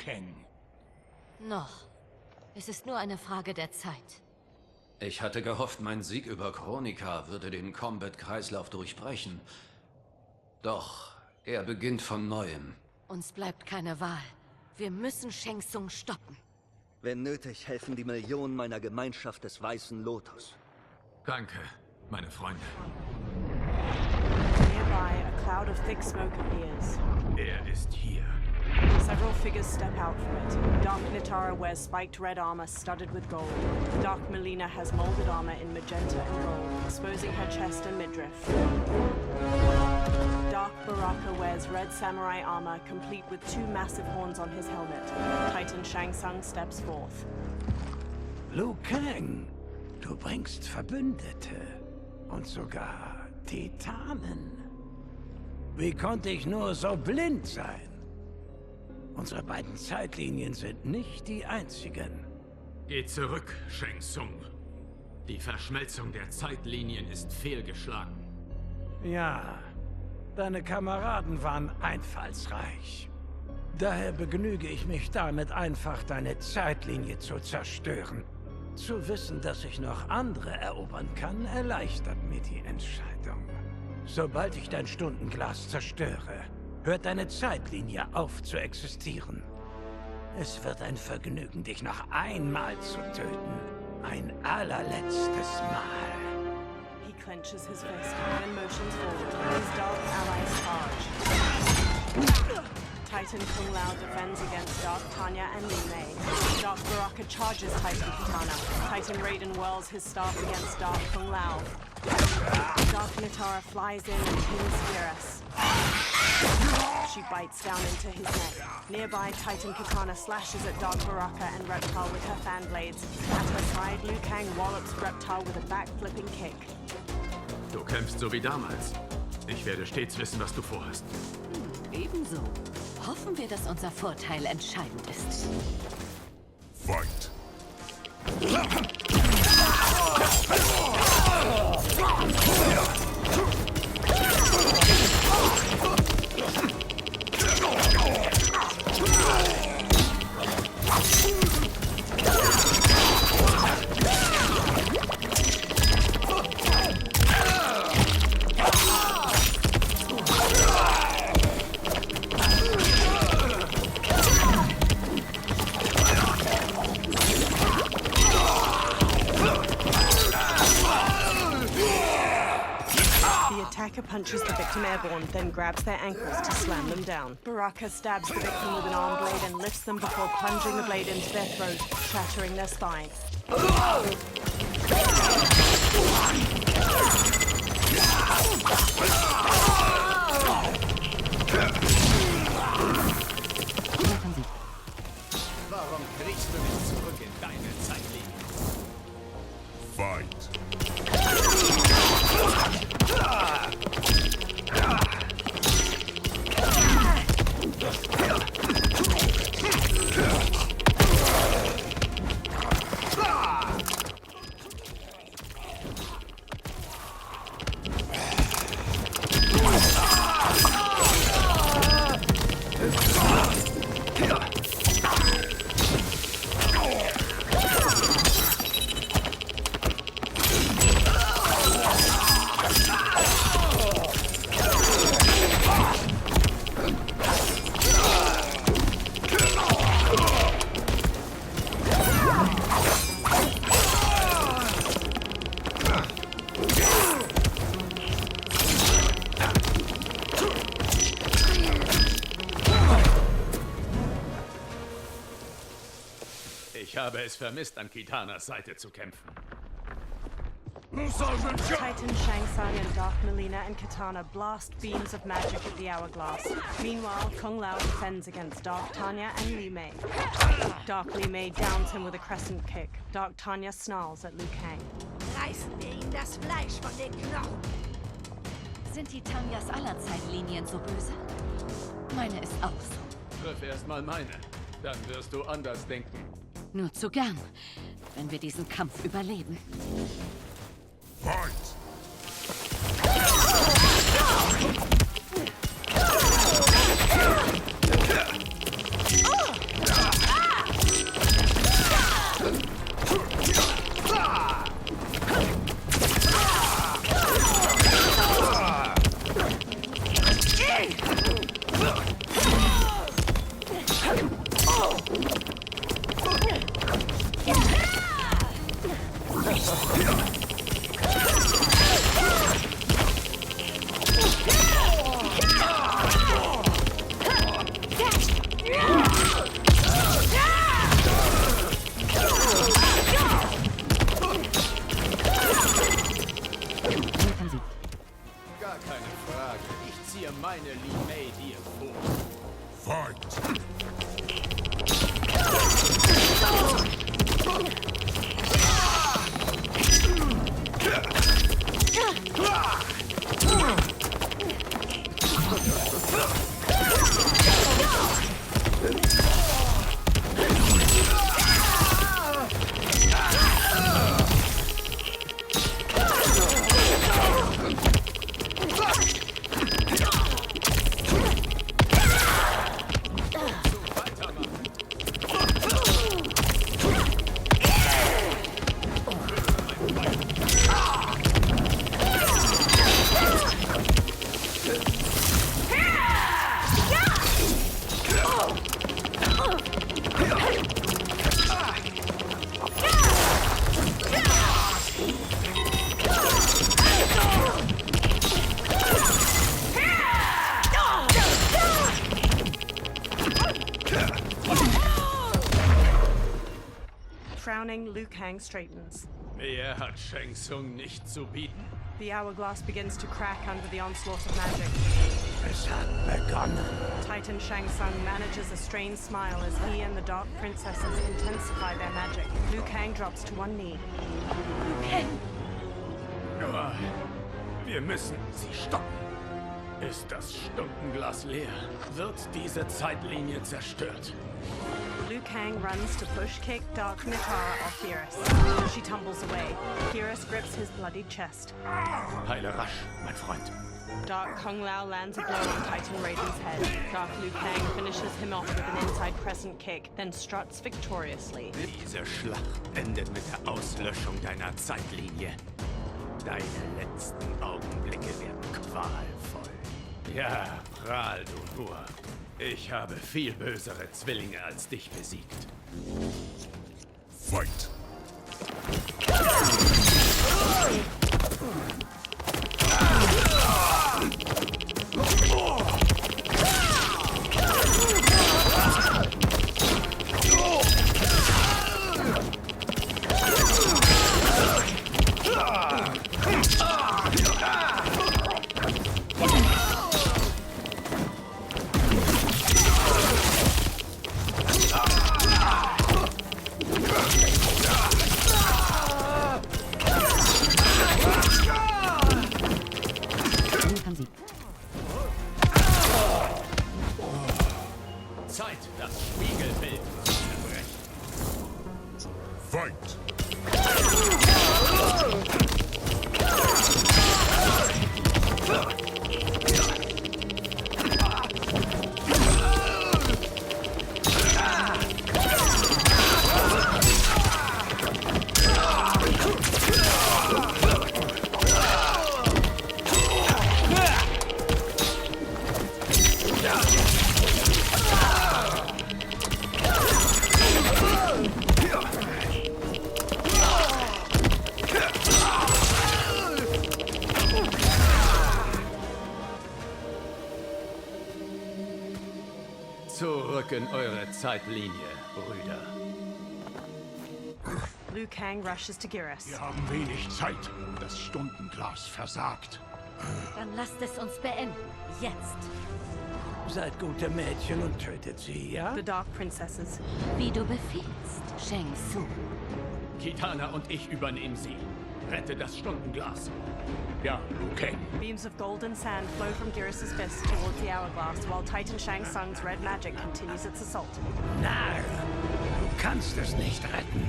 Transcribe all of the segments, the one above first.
Kang. Noch. Es ist nur eine Frage der Zeit. Ich hatte gehofft, mein Sieg über Chronika würde den Kombat-Kreislauf durchbrechen. Doch er beginnt von Neuem. Uns bleibt keine Wahl. Wir müssen Shang Tsung stoppen. Wenn nötig, helfen die Millionen meiner Gemeinschaft des Weißen Lotus. Danke, meine Freunde. Nearby, a cloud of thick smoke appears. Er ist hier. Several figures step out from it. Dark Nitara wears spiked red armor studded with gold. Dark Melina has molded armor in magenta and gold, exposing her chest and midriff. Dark Baraka wears red samurai armor, complete with two massive horns on his helmet. Titan Shang Tsung steps forth. Liu Kang, du bringst Verbündete und sogar Titanen. Wie konnte ich nur so blind sein? Unsere beiden Zeitlinien sind nicht die einzigen. Geh zurück, Shang Tsung. Die Verschmelzung der Zeitlinien ist fehlgeschlagen. Ja, deine Kameraden waren einfallsreich. Daher begnüge ich mich damit, einfach deine Zeitlinie zu zerstören. Zu wissen, dass ich noch andere erobern kann, erleichtert mir die Entscheidung. Sobald ich dein Stundenglas zerstöre, hört deine Zeitlinie auf zu existieren. Es wird ein Vergnügen, dich noch einmal zu töten. Ein allerletztes Mal. He clenches his fist, then motions forward. His dark allies charge. Titan Kung Lao defends against Dark Tanya and Li Mei. Dark Baraka charges Titan Katana. Titan Raiden whirls his staff against Dark Kung Lao. Dark Nitara flies in and pins Fierce. She bites down into his neck. Nearby, Titan Katana slashes at Dark Baraka and Reptile with her fan blades. At her side, Liu Kang wallops Reptile with a back-flipping kick. Du kämpfst so wie damals. Ich werde stets wissen, was du vorhast. Ebenso. Hoffen wir, dass unser Vorteil entscheidend ist. Fight! Attacker punches the victim airborne, then grabs their ankles to slam them down. Baraka stabs the victim with an arm blade and lifts them before plunging the blade into their throat, shattering their spine. Warum kriegst du mich zurück in deine Zeitlinie? Fight! Ich habe es vermisst, an Kitanas Seite zu kämpfen. Titan Shang Tsung and Dark Melina and Katana blast beams of magic at the hourglass. Meanwhile, Kung Lao defends against Dark Tanya and Li Mei. Dark Li Mei downs him with a crescent kick. Dark Tanya snarls at Liu Kang. Reißen wir ihm das Fleisch von den Knochen. Sind die Tanyas aller Zeitlinien so böse? Meine ist auch so. Triff erst mal meine, dann wirst du anders denken. Nur zu gern, wenn wir diesen Kampf überleben. Fight! Gar keine Frage. Ich ziehe meine Li Mei dir vor. Fight! Frowning, Liu Kang straightens. Mehr hat Shang Tsung nicht zu bieten. The hourglass begins to crack under the onslaught of magic. Es hat begonnen. Titan Shang Tsung manages a strained smile as he and the Dark Princesses intensify their magic. Liu Kang drops to one knee. Aber wir müssen sie stoppen. Ist das Stundenglas leer, wird diese Zeitlinie zerstört. Liu Kang runs to push kick Dark Nitara off Geras. She tumbles away. Geras grips his bloodied chest. Heile rasch, mein Freund. Dark Kung Lao lands a blow on Titan Raiden's head. Dark Liu Kang finishes him off with an inside crescent kick, then struts victoriously. Diese Schlacht endet mit der Auslöschung deiner Zeitlinie. Deine letzten Augenblicke werden qualvoll. Ja, prahl du nur. Ich habe viel bösere Zwillinge als dich besiegt. Fight! Zeit, das Spiegelbild zu zerbrechen. Fight! Zurück in eure Zeitlinie, Brüder. Liu Kang rushes to Geras. Wir haben wenig Zeit. Das Stundenglas versagt. Dann lasst es uns beenden. Jetzt. Seid gute Mädchen und tötet sie, ja? The Dark Princesses. Wie du befiehlst, Shang Tsung. Kitana und ich übernehmen sie. Rette das Stundenglas. Ja, Liu Kang. Beams of golden sand flow from Geras' fist towards the hourglass, while Titan Shang Tsung's red magic continues its assault. Narr! Du kannst es nicht retten.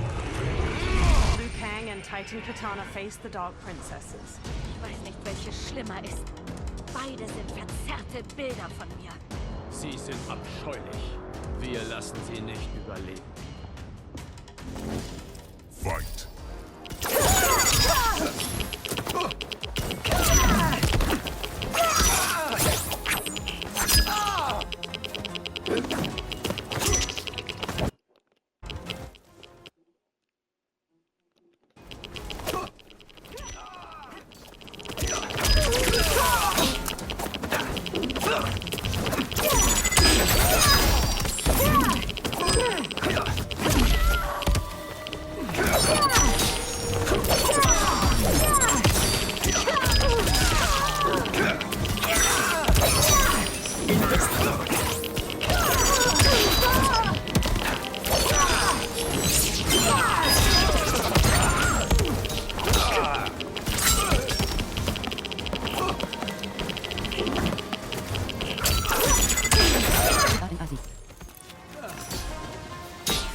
Liu Kang and Titan Kitana face the Dark Princesses. Ich weiß nicht, welche schlimmer ist. Beide sind verzerrte Bilder von mir. Sie sind abscheulich. Wir lassen sie nicht überleben. Fight!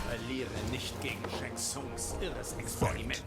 Verliere nicht gegen Shang Tsungs irres Experiment.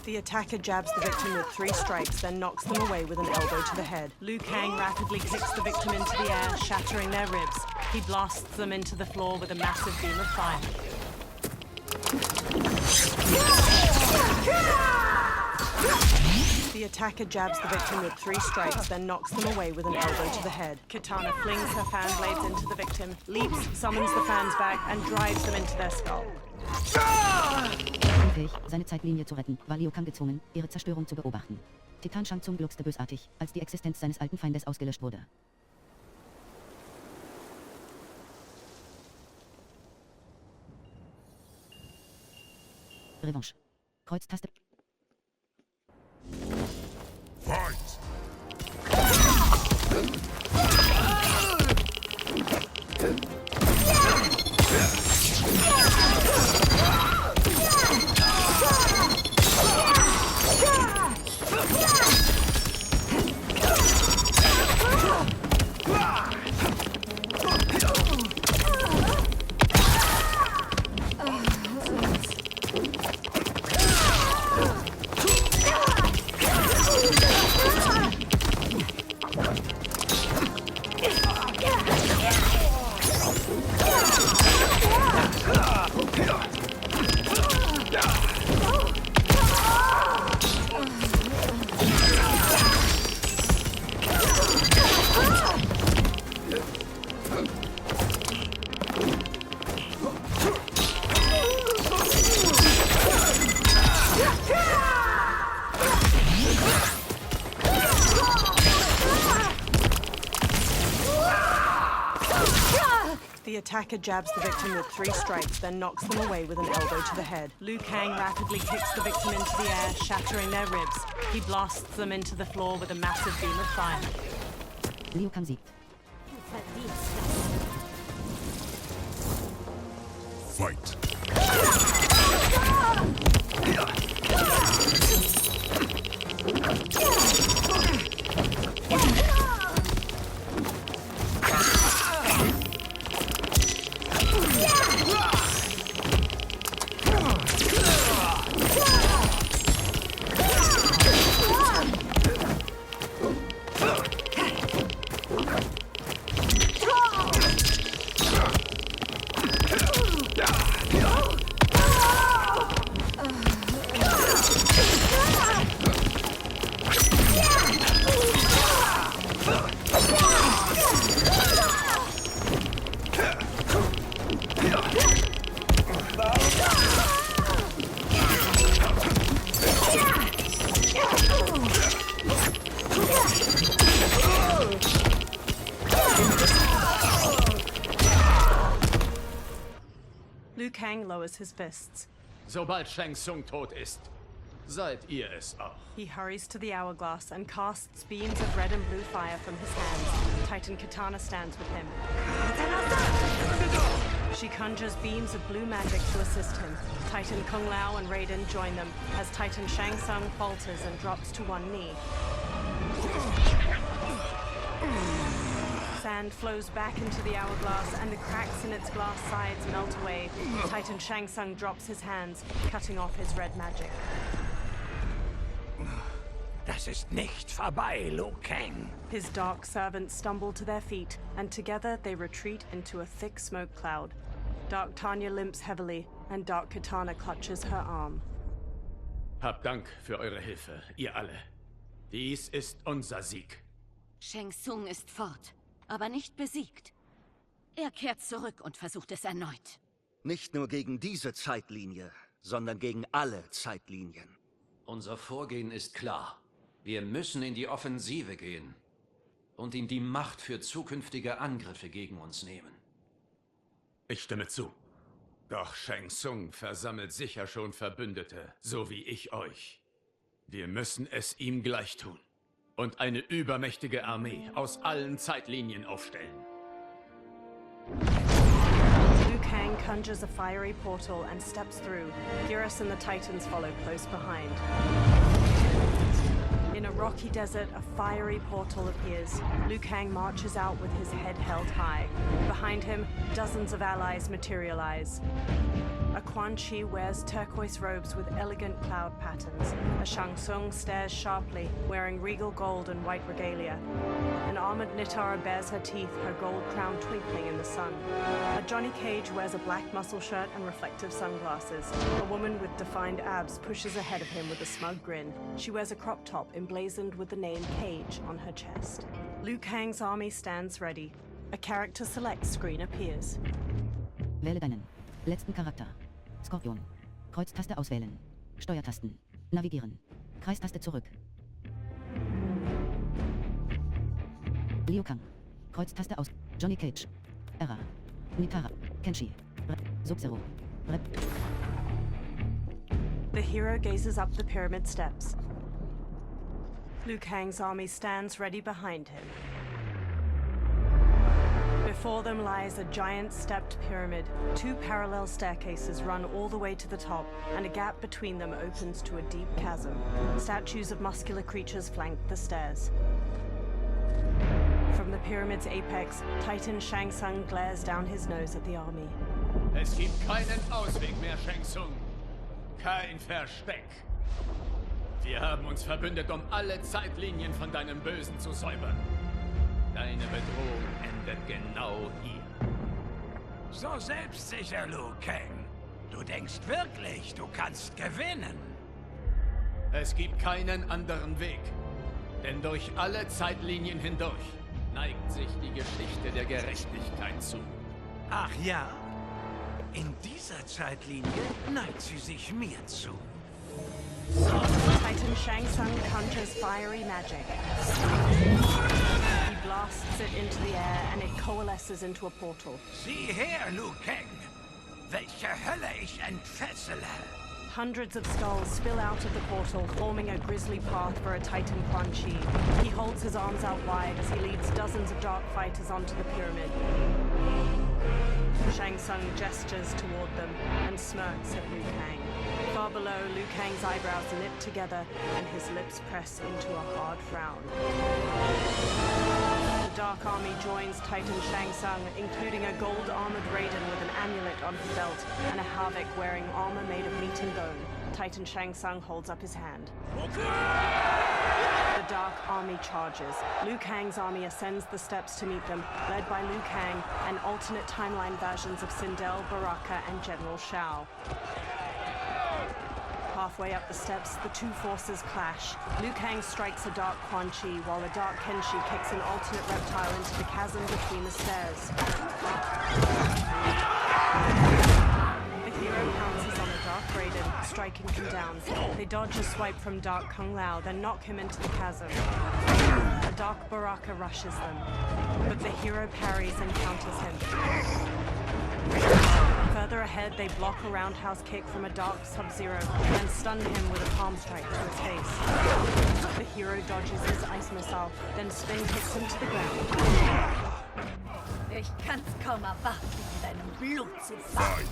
The attacker jabs the victim with 3 strikes, then knocks them away with an elbow to the head. Liu Kang rapidly kicks the victim into the air, shattering their ribs. He blasts them into the floor with a massive beam of fire. The attacker jabs the victim with 3 strikes, then knocks them away with an elbow to the head. Kitana flings her fan blades into the victim, leaps, summons the fans back, and drives them into their skull. Unfähig, seine Zeitlinie zu retten, war Liu Kang gezwungen, ihre Zerstörung zu beobachten. Titan Shang Tsung gluckste bösartig, als die Existenz seines alten Feindes ausgelöscht wurde. Revanche. Kreuztaste. Fight! The attacker jabs the victim with 3 strikes, then knocks them away with an elbow to the head. Liu Kang rapidly kicks the victim into the air, shattering their ribs. He blasts them into the floor with a massive beam of fire. Liu Kang siegt. Fight! Kang lowers his fists. Sobald Shang Tsung tot ist, seid ihr es auch. He hurries to the hourglass and casts beams of red and blue fire from his hands. Titan Katana stands with him. She conjures beams of blue magic to assist him. Titan Kung Lao and Raiden join them as Titan Shang Tsung falters and drops to one knee. Sand flows back into the hourglass and the cracks in its glass sides melt away. Titan Shang Tsung drops his hands, cutting off his red magic. Das ist nicht vorbei, Liu Kang. His dark servants stumble to their feet, and together they retreat into a thick smoke cloud. Dark Tanya limps heavily, and Dark Katana clutches her arm. Habt Dank für eure Hilfe, ihr alle. Dies ist unser Sieg. Shang Tsung ist fort, aber nicht besiegt. Er kehrt zurück und versucht es erneut. Nicht nur gegen diese Zeitlinie, sondern gegen alle Zeitlinien. Unser Vorgehen ist klar. Wir müssen in die Offensive gehen und ihm die Macht für zukünftige Angriffe gegen uns nehmen. Ich stimme zu. Doch Shang Tsung versammelt sicher schon Verbündete, so wie ich euch. Wir müssen es ihm gleich tun und eine übermächtige Armee aus allen Zeitlinien aufstellen. Liu Kang conjures a fiery portal and steps through. Geras and the Titans follow close behind. In a rocky desert, a fiery portal appears. Liu Kang marches out with his head held high. Behind him, dozens of allies materialize. A Quan Chi wears turquoise robes with elegant cloud patterns. A Shang Tsung stares sharply, wearing regal gold and white regalia. An armored Nitara bares her teeth, her gold crown twinkling in the sun. A Johnny Cage wears a black muscle shirt and reflective sunglasses. A woman with defined abs pushes ahead of him with a smug grin. She wears a crop top emblazoned with the name Cage on her chest. Liu Kang's army stands ready. A character select screen appears. Wähle deinen letzten Charakter. Skorpion. Kreuztaste auswählen. Steuertasten. Navigieren. Kreistaste zurück. Liu Kang. Kreuztaste aus. Johnny Cage. Era. Nitara. Kenshi. Sub-Zero. The hero gazes up the pyramid steps. Liu Kang's army stands ready behind him. Before them lies a giant stepped pyramid. Two parallel staircases run all the way to the top, and a gap between them opens to a deep chasm. Statues of muscular creatures flank the stairs. From the pyramid's apex, Titan Shang Tsung glares down his nose at the army. Es gibt keinen Ausweg mehr, Shang Tsung. Kein Versteck. Wir haben uns verbündet, um alle Zeitlinien von deinem Bösen zu säubern. Deine Bedrohung endet genau hier. So selbstsicher, Liu Kang. Du denkst wirklich, du kannst gewinnen? Es gibt keinen anderen Weg. Denn durch alle Zeitlinien hindurch neigt sich die Geschichte der Gerechtigkeit zu. Ach ja? In dieser Zeitlinie neigt sie sich mir zu. Titan Shang Tsung conjures fiery magic. He blasts it into the air and it coalesces into a portal. Sieh her, Liu Kang! Welche Hölle ich entfessele! Hundreds of skulls spill out of the portal, forming a grisly path for a Titan Quan Chi. He holds his arms out wide as he leads dozens of dark fighters onto the pyramid. Shang Tsung gestures toward them and smirks at Liu Kang. Far below, Liu Kang's eyebrows knit together and his lips press into a hard frown. The Dark Army joins Titan Shang Tsung, including a gold-armored Raiden with an amulet on his belt and a Havik wearing armor made of meat and bone. Titan Shang Tsung holds up his hand. The Dark Army charges. Liu Kang's army ascends the steps to meet them, led by Liu Kang and alternate timeline versions of Sindel, Baraka, and General Shao. Halfway up the steps, the two forces clash. Liu Kang strikes a Dark Quan Chi, while a Dark Kenshi kicks an alternate reptile into the chasm between the stairs. The hero pounces on a Dark Raiden, striking him down. They dodge a swipe from Dark Kung Lao, then knock him into the chasm. A Dark Baraka rushes them, but the hero parries and counters him. Further ahead, they block a roundhouse kick from a dark Sub-Zero and stun him with a palm strike to his face. The hero dodges his ice missile, then spin kicks him to the ground. Ich kann's kaum erwarten, in deinem Blut zu baden.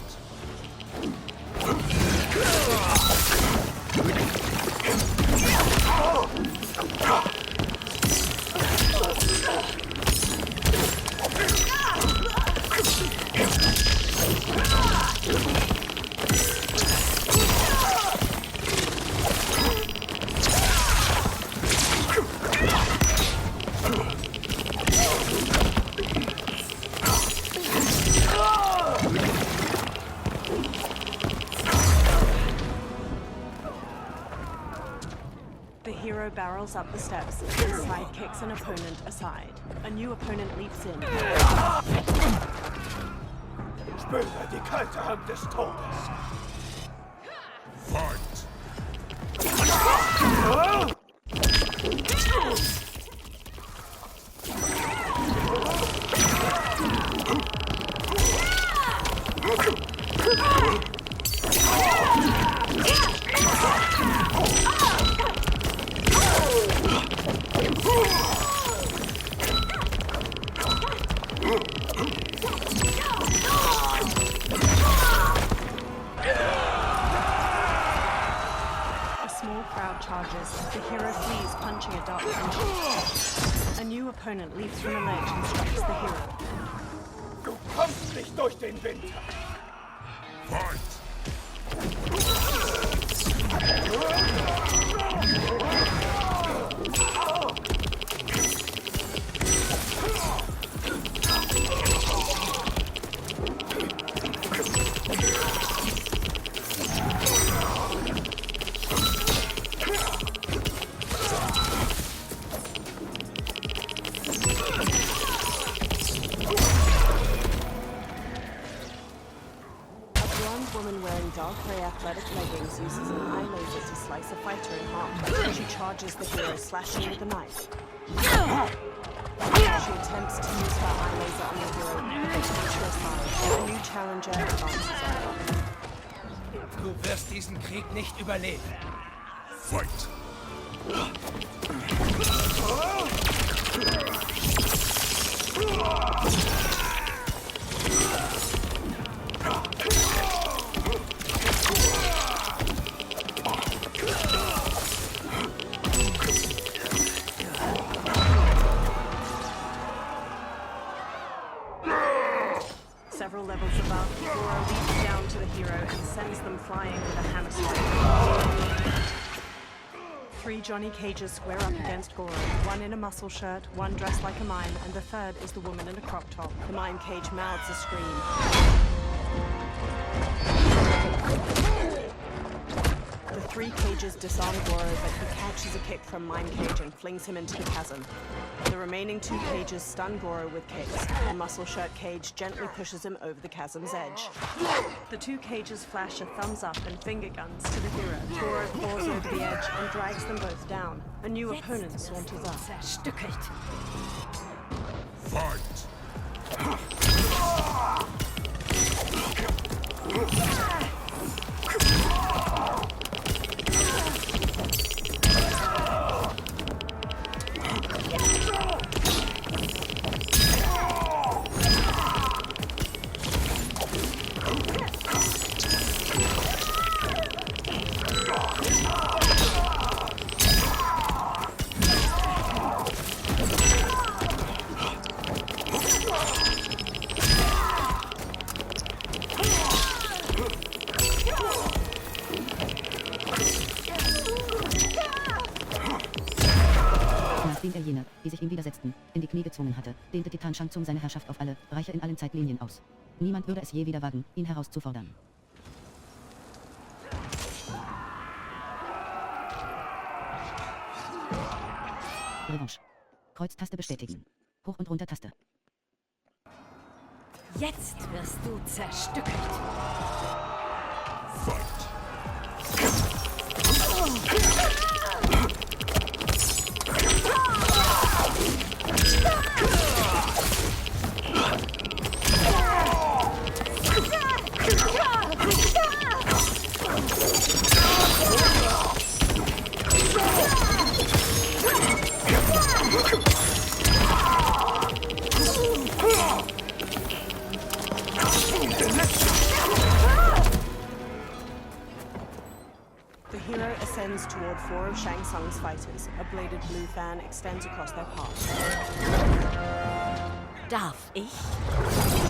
The hero barrels up the steps and side kicks an opponent aside. A new opponent leaps in. Spüre die kalte Hand des Todes. Fight! Charges. The hero flees, punching a dark punch. A new opponent leaps from a ledge and strikes the hero. Du kommst nicht durch den Winter! Fight! Dark gray athletic leggings uses an eye laser to slice a fighter in half. She charges the hero, slashing with a knife. She attempts to use her eye laser on the hero, but they push her aside. A new challenger advances on her. Du wirst diesen Krieg nicht überleben. Fight! Several levels above, Goro leaps down to the hero and sends them flying with a hammer strike. 3 Johnny Cages square up against Goro. One in a muscle shirt, one dressed like a mime, and the third is the woman in a crop top. The mime cage mouths a scream. The 3 cages disarm Goro, but he catches a kick from Mime Cage and flings him into the chasm. The remaining 2 cages stun Goro with kicks. The muscle shirt cage gently pushes him over the chasm's edge. The 2 cages flash a thumbs up and finger guns to the hero. Goro claws over the edge and drags them both down. A new opponent saunters up. Zerstückelt. Fight! Nachdem er jene, die sich ihm widersetzten, in die Knie gezwungen hatte, dehnte Titan Shang Tsung seine Herrschaft auf alle Reiche in allen Zeitlinien aus. Niemand würde es je wieder wagen, ihn herauszufordern. Revanche. Kreuztaste bestätigen. Hoch- und Runter-Taste. Jetzt wirst du zerstückelt. Fight! fighters. A bladed blue fan extends across their path. Darf ich?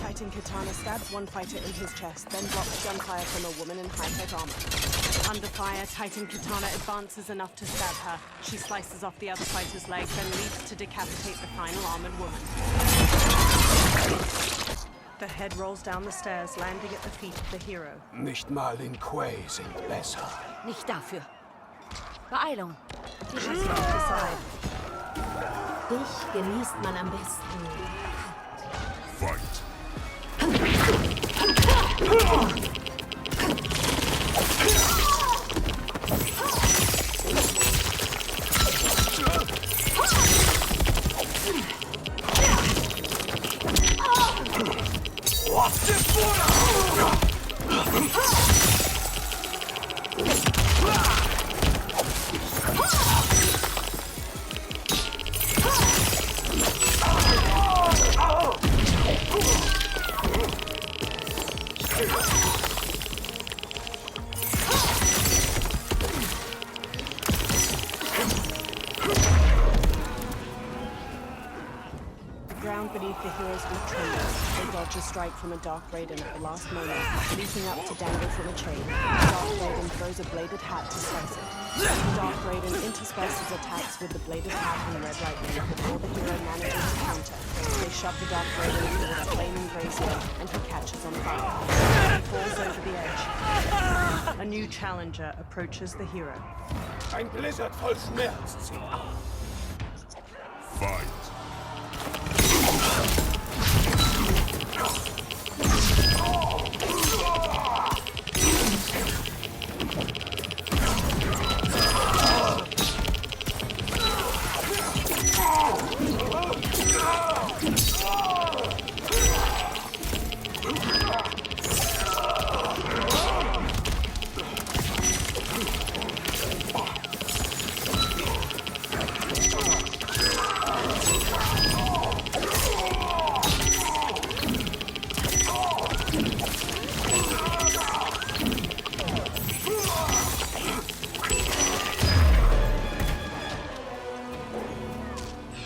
Titan Katana stabs one fighter in his chest, then blocks gunfire from a woman in high-tech armor. Under fire, Titan Katana advances enough to stab her. She slices off the other fighter's leg, then leaps to decapitate the final armored woman. The head rolls down the stairs, landing at the feet of the hero. Nicht mal in Quay sind besser. Nicht dafür. Beeilung. She steps aside. Dich genießt man am besten. Fight. Beneath the heroes with tremors, they dodge a strike from a Dark Raiden at the last moment, leaping up to dangle from a chain. Dark Raiden throws a bladed hat to slice it. Dark Raiden intersperses attacks with the bladed hat and red lightning before the hero manages to counter. They shove the Dark Raiden toward a flaming brazier, and he catches on fire. He falls over the edge. A new challenger approaches the hero. Ein Blizzard voll Schmerz zieht auf. Fight.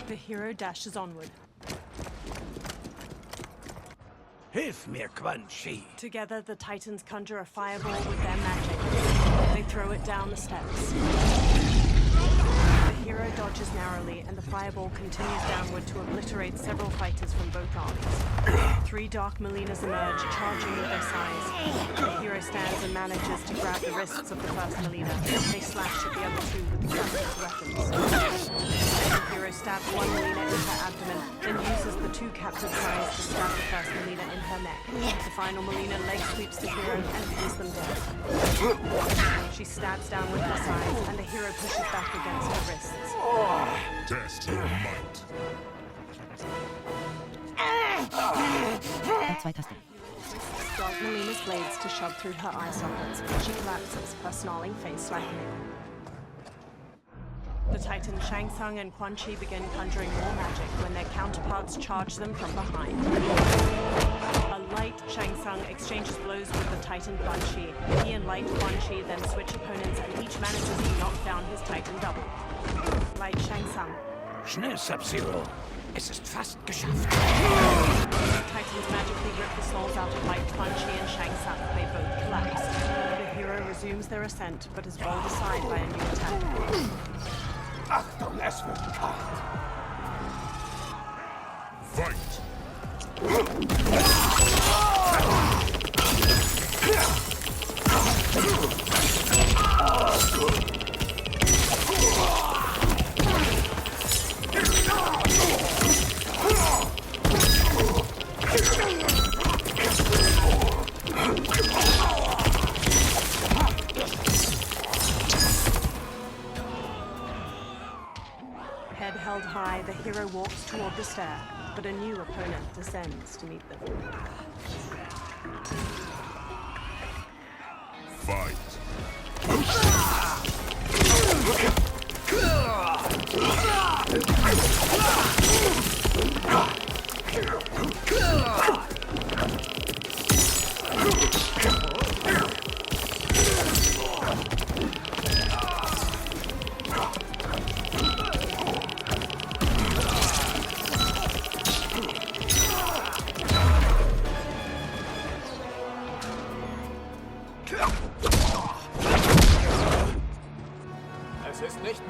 The hero dashes onward. Hilf mir, Quan Chi. Together, the Titans conjure a fireball with their magic. They throw it down the steps. The hero dodges narrowly, and the fireball continues downward to obliterate several fighters from both armies. 3 Dark Melinas emerge, charging with their size. The hero stands and manages to grab the wrists of the first Melina. They slash at the other 2 with the captured weapons. The hero stabs one Melina in her abdomen, then uses the 2 captured sides to stab the first Melina in her neck. The final Melina leg sweeps the hero and beats them dead. She stabs down with her sides, and the hero pushes back against her wrists. Test your might. R2-Taste. Dark Melina's blades to shove through her eye sockets. She collapses, her snarling face slackening. The Titans Shang Tsung and Quan Chi begin conjuring more magic when their counterparts charge them from behind. A light Shang Tsung exchanges blows with the Titan Quan Chi. He and light Quan Chi then switch opponents and each manages to knock down his Titan double. Light Shang Tsung. Schnell, Sub-Zero. Es ist fast geschafft. Titans magically rip the souls out of Light Quan Chi and Shang Tsung. They both collapse. The hero resumes their ascent, but is rolled aside by a new attack. Achtung, es wird kalt. Fight. Head held high, the hero walks toward the stair, but a new opponent descends to meet them. Fight.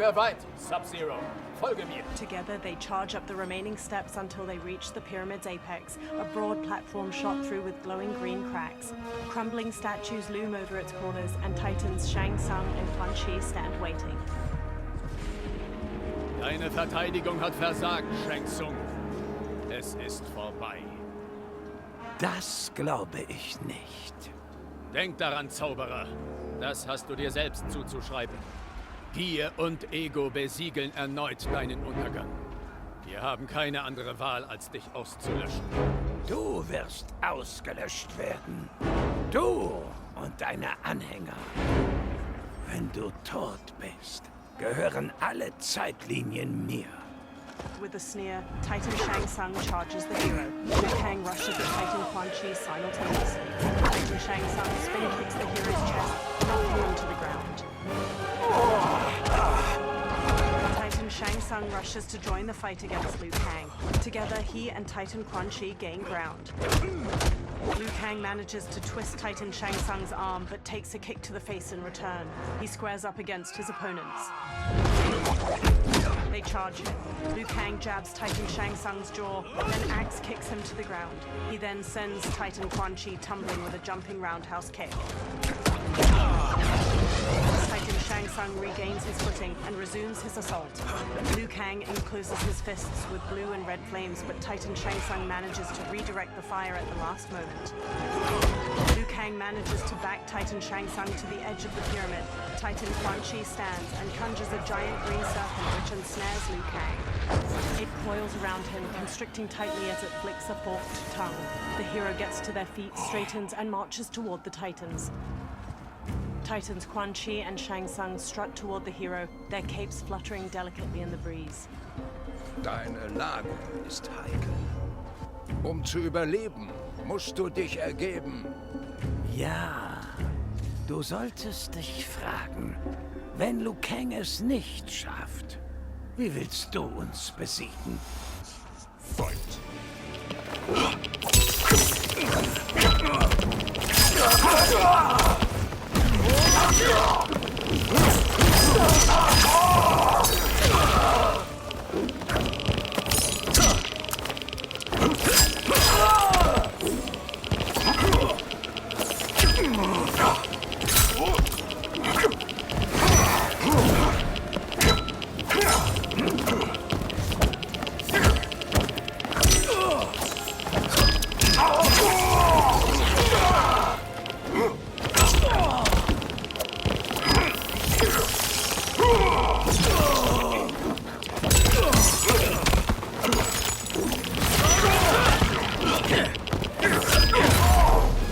Lager weit, Sub-Zero. Folge mir. Together, they charge up the remaining steps until they reach the pyramid's apex, a broad platform shot through with glowing green cracks. Crumbling statues loom over its corners, and Titans Shang Tsung and Quan Chi stand waiting. Deine Verteidigung hat versagt, Shang Tsung. Es ist vorbei. Das glaube ich nicht. Denk daran, Zauberer. Das hast du dir selbst zuzuschreiben. Gier und Ego besiegeln erneut deinen Untergang. Wir haben keine andere Wahl, als dich auszulöschen. Du wirst ausgelöscht werden. Du und deine Anhänger. Wenn du tot bist, gehören alle Zeitlinien mir. With a sneer, Titan Shang Tsung charges the hero. Liu Kang rushes at Titan Quan Chi simultaneously. Titan Shang Tsung spin kicks the hero's chest, knocking him to the ground. Titan Shang Tsung rushes to join the fight against Liu Kang. Together, he and Titan Quan Chi gain ground. Liu Kang manages to twist Titan Shang Tsung's arm, but takes a kick to the face in return. He squares up against his opponents. They charge him. Liu Kang jabs Titan Shang Tsung's jaw, then axe kicks him to the ground. He then sends Titan Quan Chi tumbling with a jumping roundhouse kick. Titan Shang Tsung regains his footing and resumes his assault. Liu Kang encloses his fists with blue and red flames, but Titan Shang Tsung manages to redirect the fire at the last moment. Liu Kang manages to back Titan Shang Tsung to the edge of the pyramid. Titan Quan Chi stands and conjures a giant green serpent which ensnares Liu Kang. It coils around him, constricting tightly as it flicks a forked tongue. The hero gets to their feet, straightens, and marches toward the Titans. Titans Quan Chi and Shang Tsung strut toward the hero, their capes fluttering delicately in the breeze. Deine Lage ist heikel. Um zu überleben, musst du dich ergeben. Ja, du solltest dich fragen, wenn Liu Kang es nicht schafft, wie willst du uns besiegen? Fight.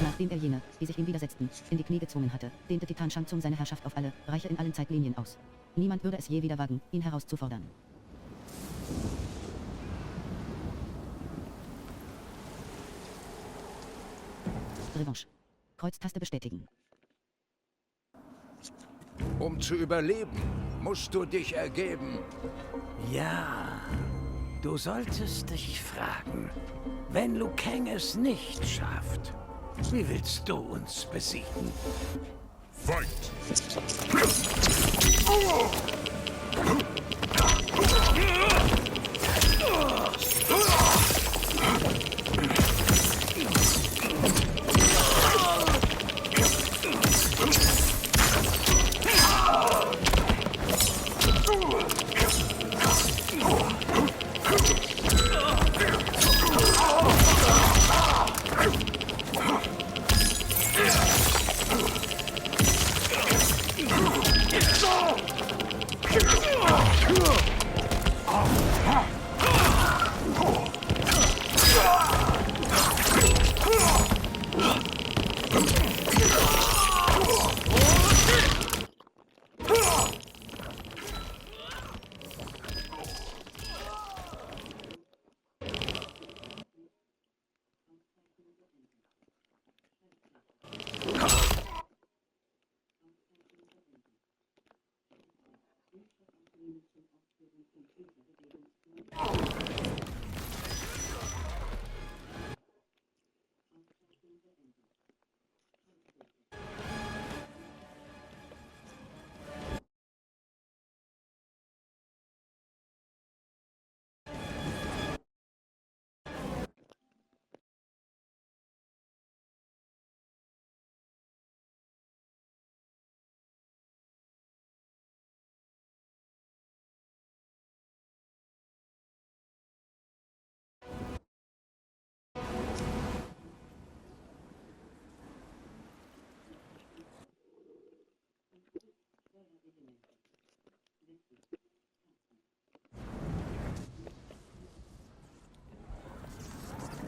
Nachdem er jene, die sich ihm widersetzten, in die Knie gezwungen hatte, dehnte Titan Shang Tsung seine Herrschaft auf alle Reiche in allen Zeitlinien aus. Niemand würde es je wieder wagen, ihn herauszufordern. Revanche. Kreuztaste bestätigen. Um zu überleben, musst du dich ergeben. Ja, du solltest dich fragen, wenn Liu Kang es nicht schafft, wie willst du uns besiegen? Fight.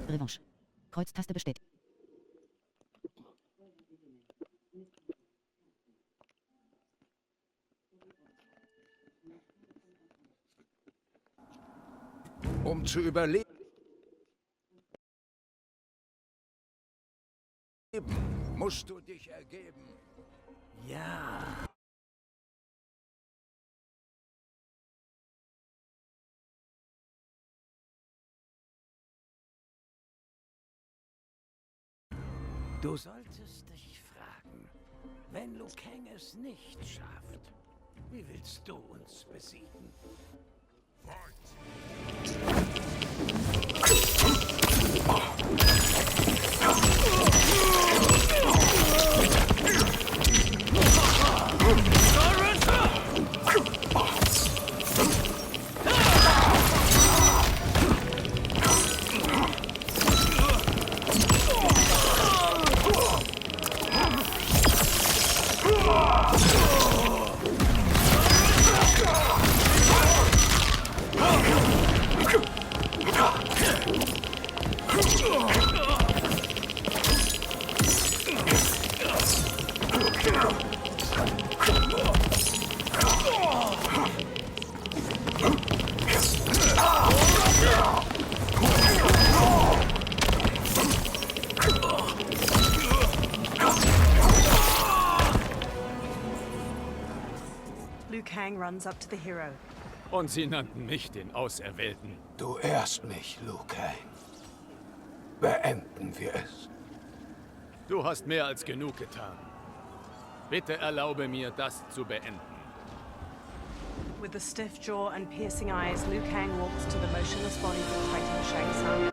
Revanche. Kreuztaste bestätigt. Um zu überleben, musst du dich ergeben. Ja. Du solltest dich fragen, wenn Liu Kang es nicht schafft, wie willst du uns besiegen? Liu Kang runs up to the hero. Und sie nannten mich den Auserwählten. Du ehrst mich, Liu Kang. Beenden wir es. Du hast mehr als genug getan. Bitte erlaube mir, das zu beenden. With a stiff jaw and piercing eyes, Liu Kang walks to the motionless bodies of Titan Shang Tsung.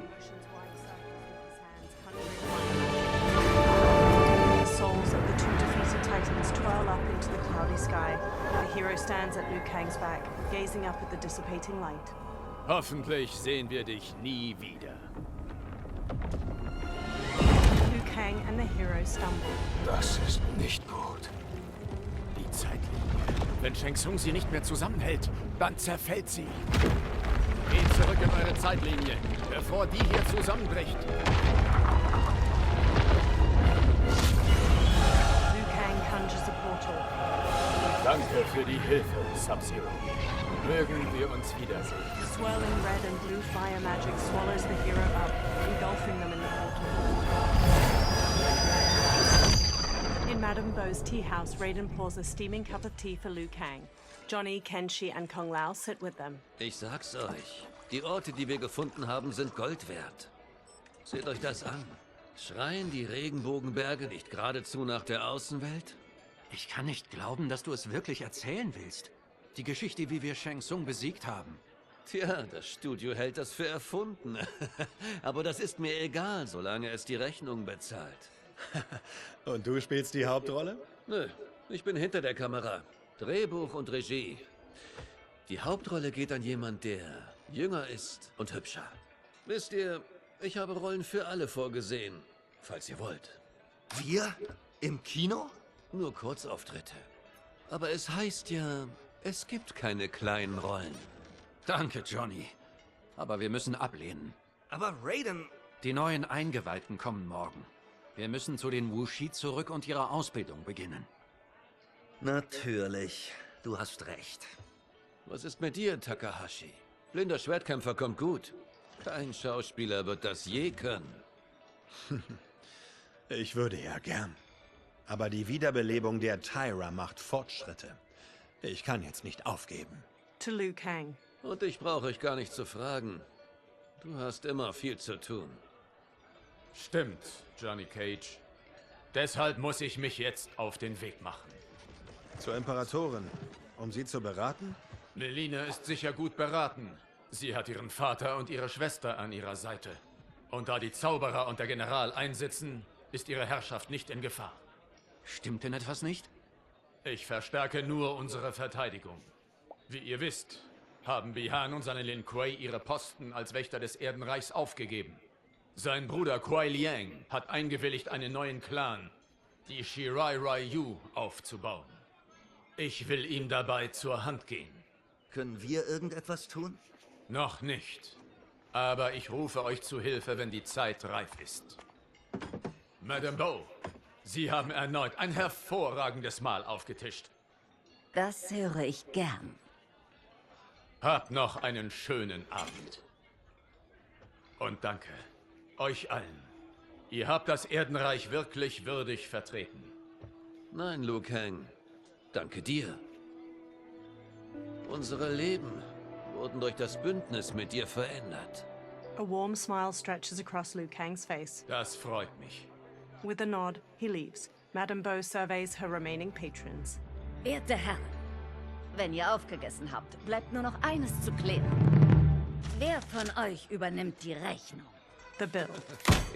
Motions wide circles with his hands, conjuring the souls of the two defeated Titans twirl up into the cloudy sky. The hero stands at Liu Kang's back, gazing up at the dissipating light. Hoffentlich sehen wir dich nie wieder. Liu Kang and the hero stumble. Das ist nicht gut. Die Zeitlinie. Wenn Shang Tsung sie nicht mehr zusammenhält, dann zerfällt sie. Geht zurück in eure Zeitlinie, bevor die hier zusammenbricht. Liu Kang conjures a portal. Danke für die Hilfe, Sub-Zero. Mögen wir uns wiedersehen. Swirling red and blue fire magic swallows the hero up, engulfing them in the portal. In Madame Beau's tea house, Raiden pours a steaming cup of tea for Liu Kang. Johnny, Kenshi and Kung Lao sit with them. Ich sag's euch, die Orte, die wir gefunden haben, sind Gold wert. Seht euch das an. Schreien die Regenbogenberge nicht geradezu nach der Außenwelt? Ich kann nicht glauben, dass du es wirklich erzählen willst. Die Geschichte, wie wir Shang Tsung besiegt haben. Tja, das Studio hält das für erfunden. Aber das ist mir egal, solange es die Rechnung bezahlt. Und du spielst die Hauptrolle? Nö, ich bin hinter der Kamera. Drehbuch und Regie. Die Hauptrolle geht an jemand, der jünger ist und hübscher. Wisst ihr, ich habe Rollen für alle vorgesehen, falls ihr wollt. Wir? Im Kino? Nur Kurzauftritte. Aber es heißt ja, es gibt keine kleinen Rollen. Danke, Johnny. Aber wir müssen ablehnen. Aber Raiden... Die neuen Eingeweihten kommen morgen. Wir müssen zu den Wuxi zurück und ihre Ausbildung beginnen. Natürlich. Du hast recht. Was ist mit dir, Takahashi? Blinder Schwertkämpfer kommt gut. Kein Schauspieler wird das je können. Ich würde ja gern. Aber die Wiederbelebung der Tyra macht Fortschritte. Ich kann jetzt nicht aufgeben. To Liu Kang. Und ich brauche euch gar nicht zu fragen. Du hast immer viel zu tun. Stimmt, Johnny Cage. Deshalb muss ich mich jetzt auf den Weg machen. Zur Imperatorin, um sie zu beraten? Melina ist sicher gut beraten. Sie hat ihren Vater und ihre Schwester an ihrer Seite. Und da die Zauberer und der General einsitzen, ist ihre Herrschaft nicht in Gefahr. Stimmt denn etwas nicht? Ich verstärke nur unsere Verteidigung. Wie ihr wisst, haben Bihan und seine Lin Kuei ihre Posten als Wächter des Erdenreichs aufgegeben. Sein Bruder Kuai Liang hat eingewilligt, einen neuen Clan, die Shirai Ryu, aufzubauen. Ich will ihm dabei zur Hand gehen. Können wir irgendetwas tun? Noch nicht. Aber ich rufe euch zu Hilfe, wenn die Zeit reif ist. Madame Bow, Sie haben erneut ein hervorragendes Mahl aufgetischt. Das höre ich gern. Habt noch einen schönen Abend. Und danke euch allen. Ihr habt das Erdenreich wirklich würdig vertreten. Nein, Liu Kang. Danke dir. Unsere Leben wurden durch das Bündnis mit dir verändert. A warm smile stretches across Liu Kang's face. Das freut mich. With a nod, he leaves. Madame Bow surveys her remaining patrons. Werte Herren, wenn ihr aufgegessen habt, bleibt nur noch eines zu klären. Wer von euch übernimmt die Rechnung? The bill.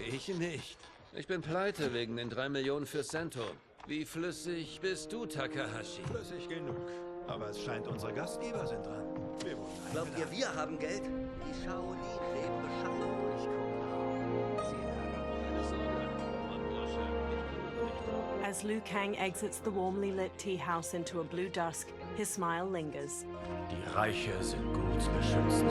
Ich nicht. Ich bin pleite wegen den 3 Millionen für Sento. Wie flüssig bist du, Takahashi? Flüssig genug. Aber es scheint, unsere Gastgeber sind dran. Wir wurden Glaubt ihr, wir haben Geld? Die Shaolin leben beschaffen durch Kombat. As Liu Kang exits the warmly lit tea house into a blue dusk, his smile lingers. Die Reiche sind gut beschützt.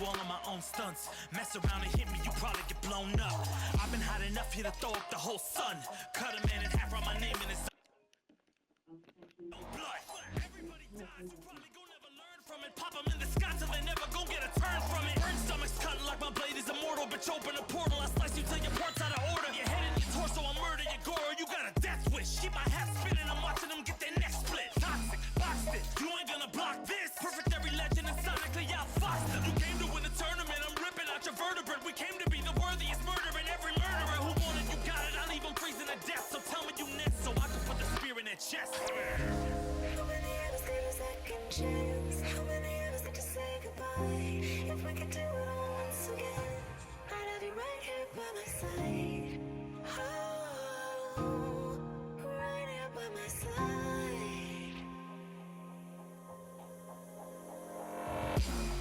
All of my own stunts. Mess around and hit me, you probably get blown up. I've been hot enough here to throw up the whole sun. Cut a man in half, write my name in his blood. Everybody dies, you probably gon' never learn from it. Pop them in the sky till they never gon' get a turn from it. Burn stomachs cutting like my blade is immortal. Bitch, open a portal, I slice you till your parts out of order. Your head and your torso, I murder your gore. You got a death wish. Keep my hat spinning, I'm watching them get their neck split. Toxic, boxed it, you ain't gonna block this. Perfect every legend and sonically outfoxed them. You came to win the tournament, I'm ripping out your vertebrae. We came to be the worthiest murdering every murderer who wanted you got it. I'll leave them freezing to death. So tell me you next so I can put the spear in their chest. How many of us get a second chance? How many of us get to say goodbye? If we could do it all once again, I'd have you right here by my side. Oh, right here by my side.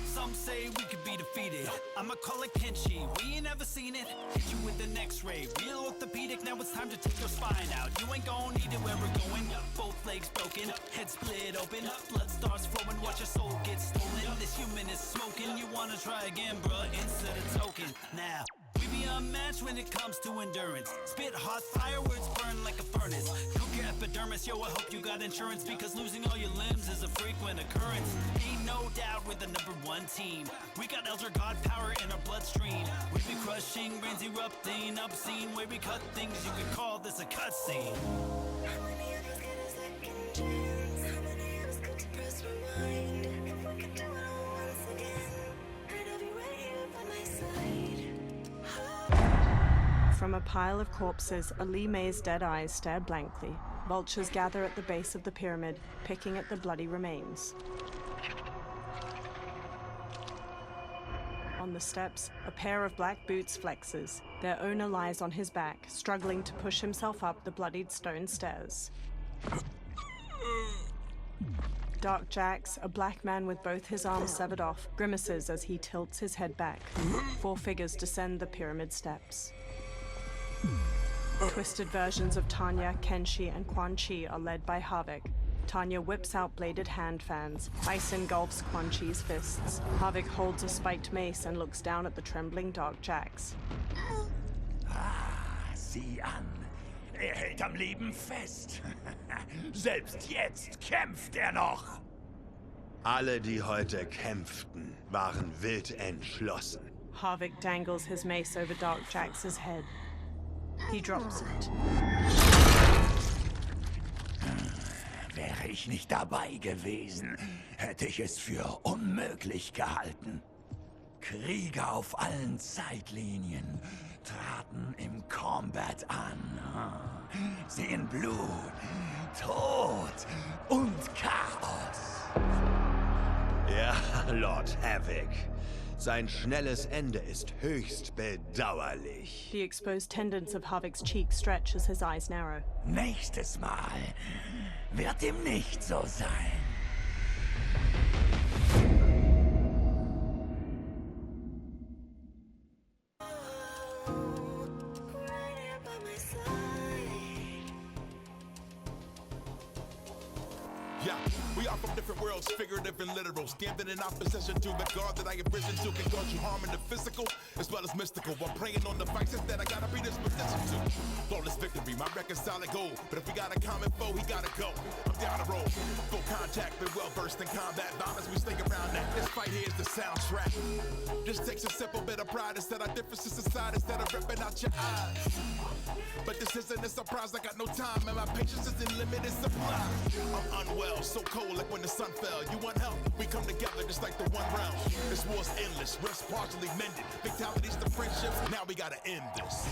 Some say we could be defeated. I'ma call it Kenshi. We ain't never seen it. Hit you with an X-ray. Real orthopedic. Now it's time to take your spine out. You ain't gon' need it where we're going. Both legs broken, head split open. Blood starts flowing. Watch your soul get stolen. This human is smoking. You wanna try again, bruh? Insert a token. Now. We be unmatched when it comes to endurance. Spit hot fireworks burn like a furnace. Cook your epidermis, yo, I hope you got insurance, because losing all your limbs is a frequent occurrence. Ain't no doubt we're the #1 team. We got Elder God power in our bloodstream. We be crushing, brains erupting, obscene. Way we cut things, you could call this a cutscene. How many of us get a second chance? How many of us get to press rewind? If we could do it all once again, I'd have you right here by my side. From a pile of corpses, Ali May's dead eyes stare blankly. Vultures gather at the base of the pyramid, picking at the bloody remains. On the steps, a pair of black boots flexes. Their owner lies on his back, struggling to push himself up the bloodied stone stairs. Dark Jax, a black man with both his arms severed off, grimaces as he tilts his head back. 4 figures descend the pyramid steps. Twisted versions of Tanya, Kenshi, and Quan Chi are led by Havik. Tanya whips out bladed hand fans. Ice engulfs Quan Chi's fists. Havik holds a spiked mace and looks down at the trembling Dark Jax. Sieh an. Hält am Leben fest. Selbst jetzt kämpft noch. Alle, die heute kämpften, waren wild entschlossen. Havik dangles his mace over Dark Jax's head. He drops it. Wäre ich nicht dabei gewesen, hätte ich es für unmöglich gehalten. Krieger auf allen Zeitlinien traten im Kombat an. Sehen Blut, Tod und Chaos. Ja, Lord Havik. Sein schnelles Ende ist höchst bedauerlich. The exposed tendons of Havik's cheek stretch as his eyes narrow. Nächstes Mal wird ihm nicht so sein. Yeah, we are from different worlds, figurative and literal. Standing in opposition to the God that I have risen to can cause you harm in the physical as well as mystical. While praying on the vices that I gotta be this position to. Flawless victory, my record's solid gold. But if we got a common foe, he gotta go. I'm down the road, full contact, been well versed in combat. Violence, we stay around that. This fight here is the soundtrack. This takes a simple bit of pride instead of differences aside, instead of ripping out your eyes. But this isn't a surprise, I got no time, and my patience is in limited supply. I'm unwell, so cold like when the sun fell. You want help? We come together just like the one round. This war's endless, rifts partially mended. Fatalities to friendships, now we gotta end this.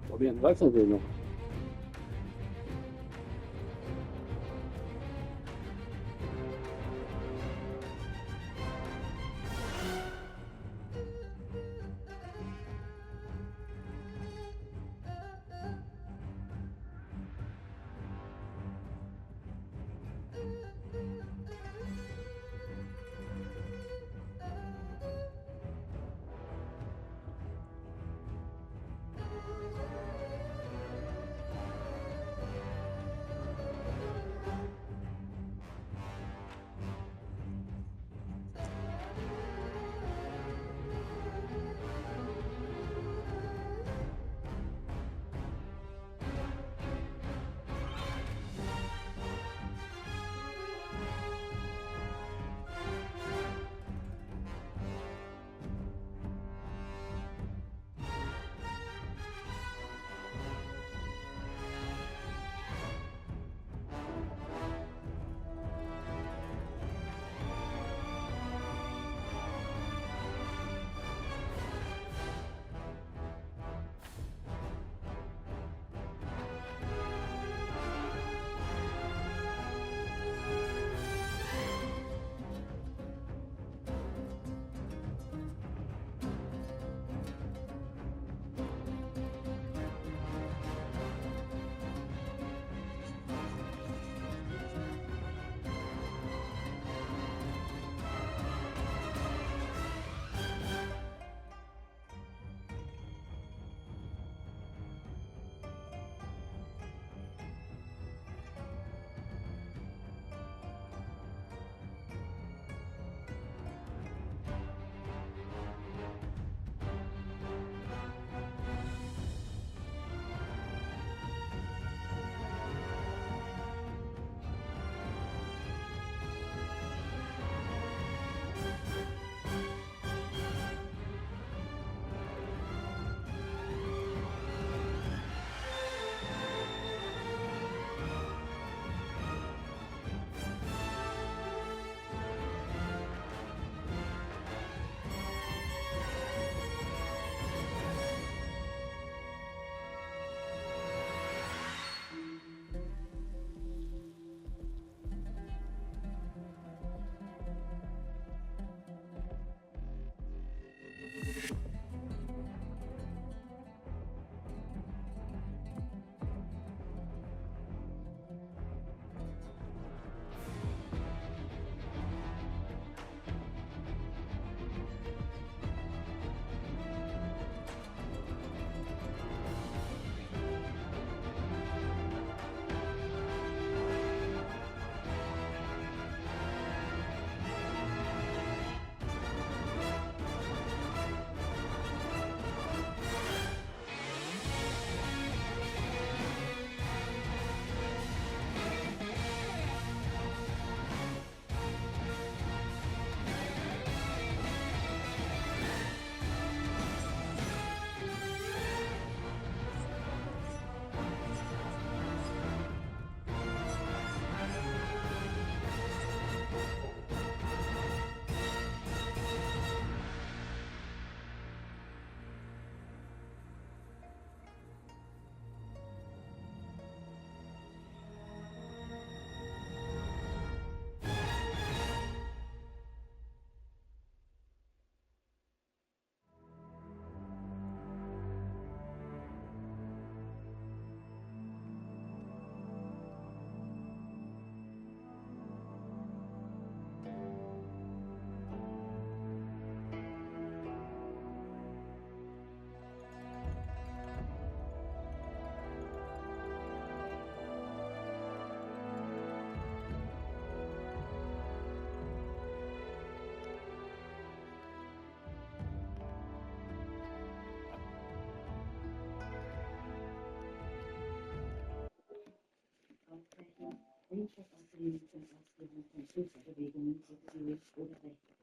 Probieren wir es natürlich noch. Screenshot aus der Ausführung von Filterbewegungen, links oder rechts.